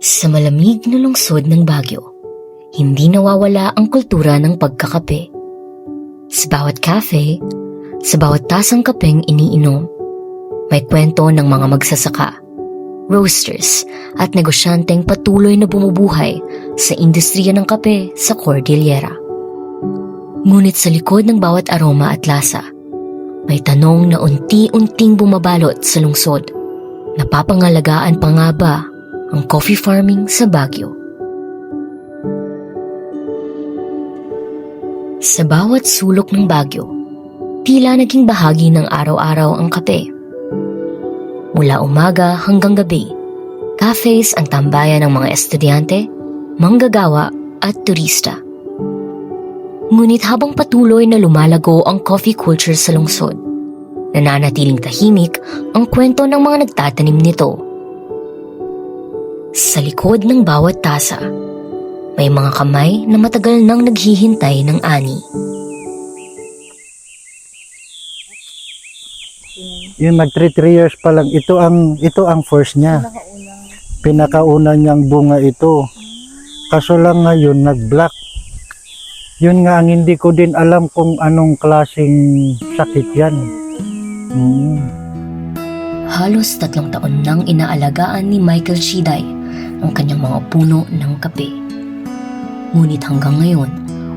Sa malamig na lungsod ng Baguio, hindi nawawala ang kultura ng pagkakape. Sa bawat cafe, sa bawat tasang kapeng iniinom, may kwento ng mga magsasaka, roasters at negosyanteng patuloy na bumubuhay sa industriya ng kape sa Cordillera. Ngunit sa likod ng bawat aroma at lasa, may tanong na unti-unting bumabalot sa lungsod. Napapangalagaan pa nga ba ang coffee farming sa Baguio? Sa bawat sulok ng Baguio, tila naging bahagi ng araw-araw ang kape. Mula umaga hanggang gabi, cafes ang tambayan ng mga estudyante, manggagawa at turista. Ngunit habang patuloy na lumalago ang coffee culture sa lungsod, nananatiling tahimik ang kwento ng mga nagtatanim nito. Sa likod ng bawat tasa, may mga kamay na matagal nang naghihintay ng ani. Yung mag 3 years pa lang, ito ang first niya. Pinakauna niyang bunga ito. Kaso lang ngayon nag-black. Yun nga ang hindi ko din alam kung anong klaseng sakit yan. Halos 3 taon nang inaalagaan ni Michael Shiday ang kanyang mga puno ng kape. Ngunit hanggang ngayon,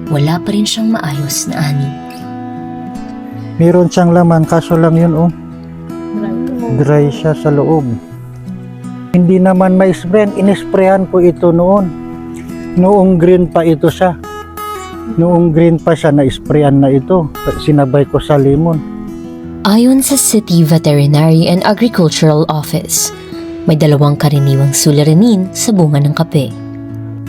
wala pa rin siyang maayos na ani. Meron siyang laman, kaso lang yun dry siya sa loob. Hindi naman ma-sprayan, inisprayan ko ito noon. Noong green pa ito siya. Noong green pa siya, na-sprayan na ito. Sinabay ko sa limon. Ayon sa City Veterinary and Agricultural Office, may 2 karaniwang suliranin sa bunga ng kape.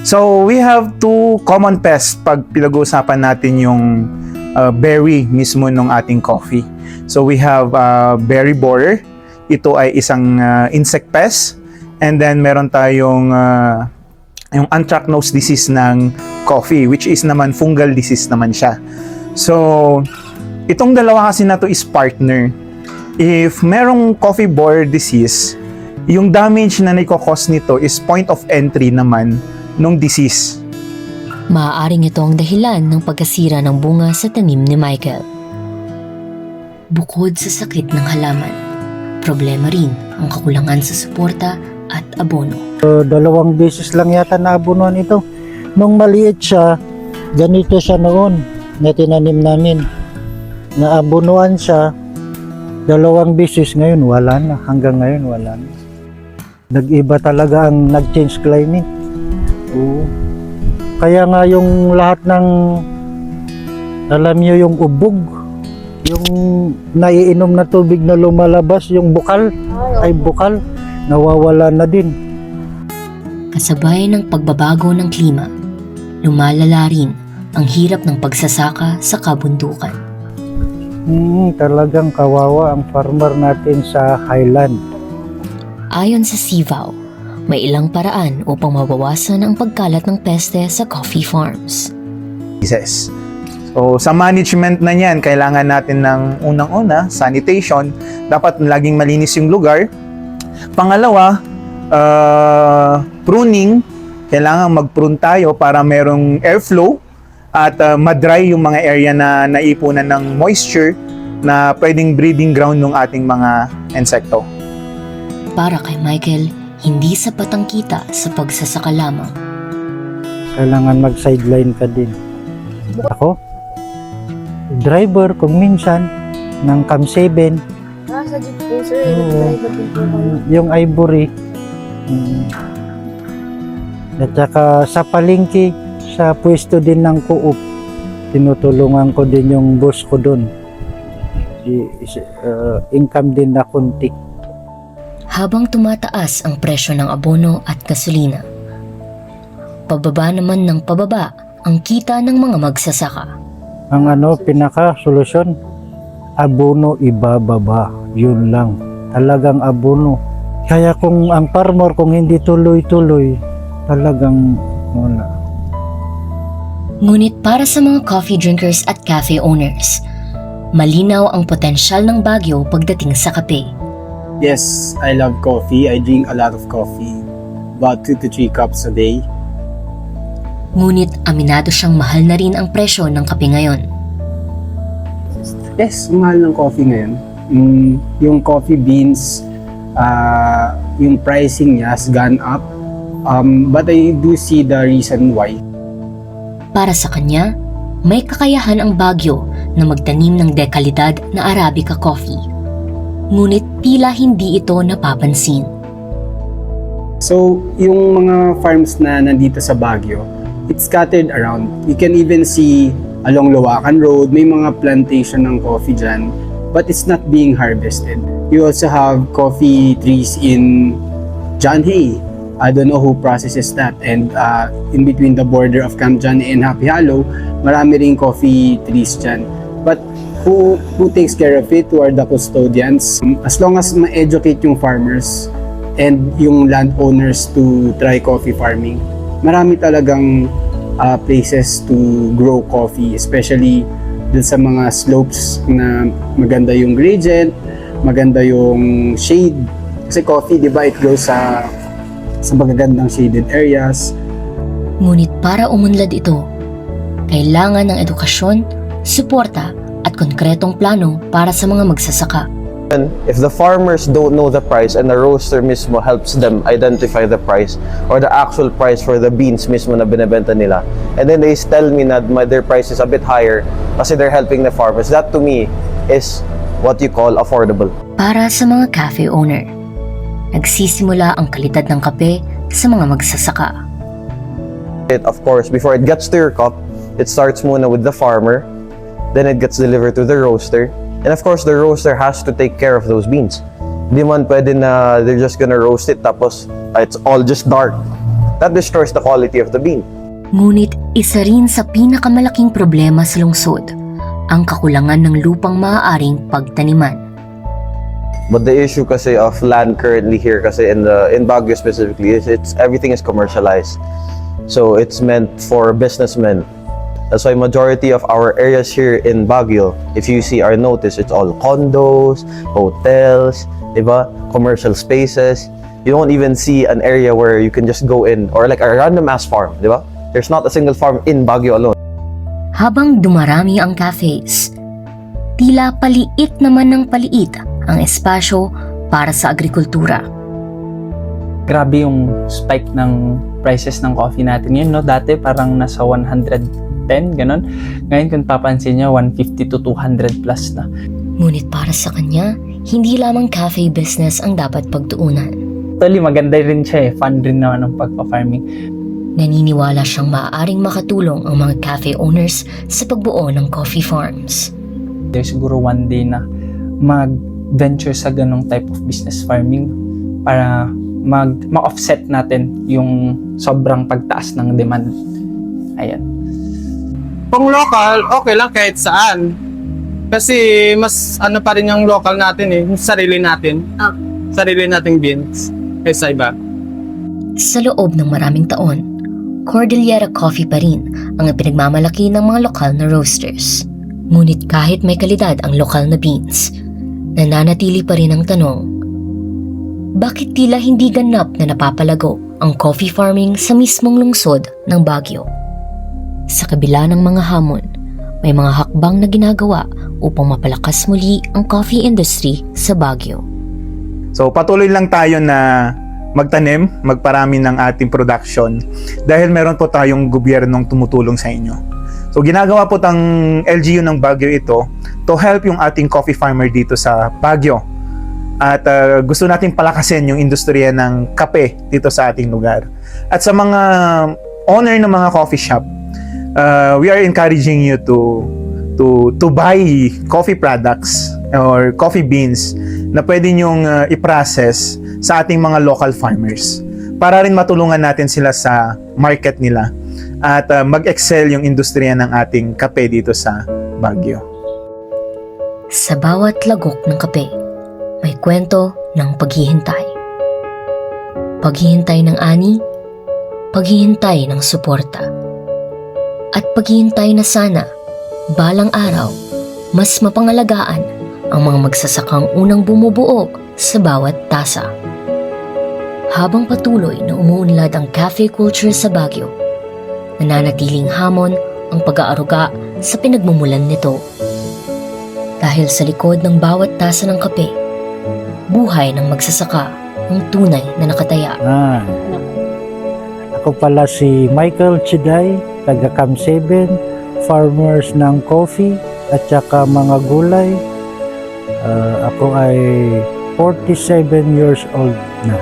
So we have 2 common pests pag pinag-uusapan natin yung berry mismo ng ating coffee. So we have berry borer. Ito ay isang insect pest. And then meron tayong yung anthracnose disease ng coffee, which is naman fungal disease naman siya. So itong dalawa kasi na to is partner. If merong coffee borer disease, yung damage na naikokos nito is point of entry naman nung disease. Maaaring ito ang dahilan ng pagkasira ng bunga sa tanim ni Michael. Bukod sa sakit ng halaman, problema rin ang kakulangan sa suporta at abono. 2 beses lang yata naabunuan ito. Nung maliit siya, ganito siya noon na tinanim namin. Naabunuan siya 2 beses, ngayon wala na. Hanggang ngayon wala na. Nag-iba talaga ang nag-change climate. Oo. Kaya nga yung lahat ng, alam niyo yung ubog, yung naiinom na tubig na lumalabas, yung bukal, bukal, nawawala na din. Kasabay ng pagbabago ng klima, lumalala rin ang hirap ng pagsasaka sa kabundukan. Talagang kawawa ang farmer natin sa highland. Ayon sa CIVAO, may ilang paraan upang mabawasan ang pagkalat ng peste sa coffee farms. So sa management na niyan, kailangan natin ng unang-una, sanitation. Dapat laging malinis yung lugar. Pangalawa, pruning. Kailangan mag-prune tayo para merong airflow at madry yung mga area na naipunan ng moisture na pwedeng breeding ground ng ating mga insekto. Para kay Michael, hindi sapat ang kita sa pagsasaka lamang. Kailangan mag-sideline ka din. Ako, driver kung minsan ng Cam 7. Sa jeep po, sir. Yung Ivory. At saka sa palengke, sa pwesto din ng Coop, tinutulungan ko din yung boss ko doon. Income din na kunti. Habang tumataas ang presyo ng abono at gasolina, pababa naman ng pababa ang kita ng mga magsasaka. Ang pinaka-solusyon, abono ibababa. Yun lang. Talagang abono. Kaya kung ang farmer, kung hindi tuloy-tuloy, talagang wala. Ngunit para sa mga coffee drinkers at cafe owners, malinaw ang potensyal ng Baguio pagdating sa kape. Yes, I love coffee. I drink a lot of coffee. about 2 to 3 cups a day. Ngunit aminado siyang mahal na rin ang presyo ng kape ngayon. Yes, mahal ng coffee ngayon. Yung coffee beans, yung pricing niya has gone up. But I do see the reason why. Para sa kanya, may kakayahan ang Baguio na magtanim ng dekalidad na Arabica coffee. Ngunit tila hindi ito napapansin. So, yung mga farms na nandito sa Baguio, it's scattered around. You can even see along Loacan Road, may mga plantation ng coffee dyan, but it's not being harvested. You also have coffee trees in John Hay. I don't know who processes that. And in between the border of Camp John Hay and Happy Hollow, marami ring coffee trees dyan. But who takes care of it? Who are the custodians? As long as ma-educate yung farmers and yung landowners to try coffee farming, marami talagang places to grow coffee, especially dun sa mga slopes na maganda yung gradient, maganda yung shade. Kasi coffee, di ba, it grows sa magagandang shaded areas. Ngunit para umunlad ito, kailangan ng edukasyon, suporta at konkretong plano para sa mga magsasaka. If the farmers don't know the price and the roaster mismo helps them identify the price or the actual price for the beans mismo na binebenta nila, and then they tell me that their price is a bit higher kasi they're helping the farmers, that to me is what you call affordable. Para sa mga cafe owner, nagsisimula ang kalidad ng kape sa mga magsasaka. Of course, before it gets to your cup, it starts muna with the farmer, then it gets delivered to the roaster. And of course, the roaster has to take care of those beans. Hindi man pwede na they're just gonna roast it tapos it's all just dark. That destroys the quality of the bean. Ngunit isa rin sa pinakamalaking problema sa lungsod, ang kakulangan ng lupang maaaring pagtaniman. But the issue kasi of land currently here kasi in Baguio specifically is everything is commercialized. So it's meant for businessmen. That's why majority of our areas here in Baguio, if you see our notice, it's all condos, hotels, diba? Commercial spaces. You don't even see an area where you can just go in or like a random ass farm, diba? There's not a single farm in Baguio alone. Habang dumarami ang cafes, tila paliit naman ng paliit ang espasyo para sa agrikultura. Grabe yung spike ng prices ng coffee natin yun, no? Dati parang nasa 110, ganun. Ngayon kung papansin nyo, 150 to 200 plus na. Ngunit para sa kanya, hindi lamang cafe business ang dapat pagtuunan. Actually, maganda rin siya eh. Fun rin naman ang pagpa-farming. Naniniwala siyang maaaring makatulong ang mga cafe owners sa pagbuo ng coffee farms. There's siguro one day na mag-venture sa ganong type of business farming para ma-offset natin yung sobrang pagtaas ng demand. Ayan. Kung local, okay lang kahit saan. Kasi mas ano pa rin yung local natin eh, yung sarili natin. Sarili nating beans kaysa iba. Sa loob ng maraming taon, Cordillera Coffee pa rin ang pinagmamalaki ng mga lokal na roasters. Ngunit kahit may kalidad ang lokal na beans, nananatili pa rin ang tanong, bakit tila hindi ganap na napapalago ang coffee farming sa mismong lungsod ng Baguio? Sa kabila ng mga hamon, may mga hakbang na ginagawa upang mapalakas muli ang coffee industry sa Baguio. So patuloy lang tayo na magtanim, magparami ng ating production dahil meron po tayong gobyernong tumutulong sa inyo. So ginagawa po ng LGU ng Baguio ito to help yung ating coffee farmer dito sa Baguio. At gusto nating palakasin yung industriya ng kape dito sa ating lugar. At sa mga owner ng mga coffee shop, we are encouraging you to buy coffee products or coffee beans na pwede nyong i-process sa ating mga local farmers para rin matulungan natin sila sa market nila at mag-excel yung industriya ng ating kape dito sa Baguio. Sa bawat lagok ng kape, may kwento ng paghihintay. Paghihintay ng ani, paghihintay ng suporta, at paghihintay na sana, balang araw, mas mapangalagaan ang mga magsasakang unang bumubuog sa bawat tasa. Habang patuloy na umuunlad ang cafe culture sa Baguio, nananatiling hamon ang pag-aaruga sa pinagmumulan nito. Dahil sa likod ng bawat tasa ng kape, buhay ng magsasaka ang tunay na nakataya. Ako pala si Michael Chiday, taga Cam 7, farmers ng coffee at saka mga gulay. Ako ay 47 years old na.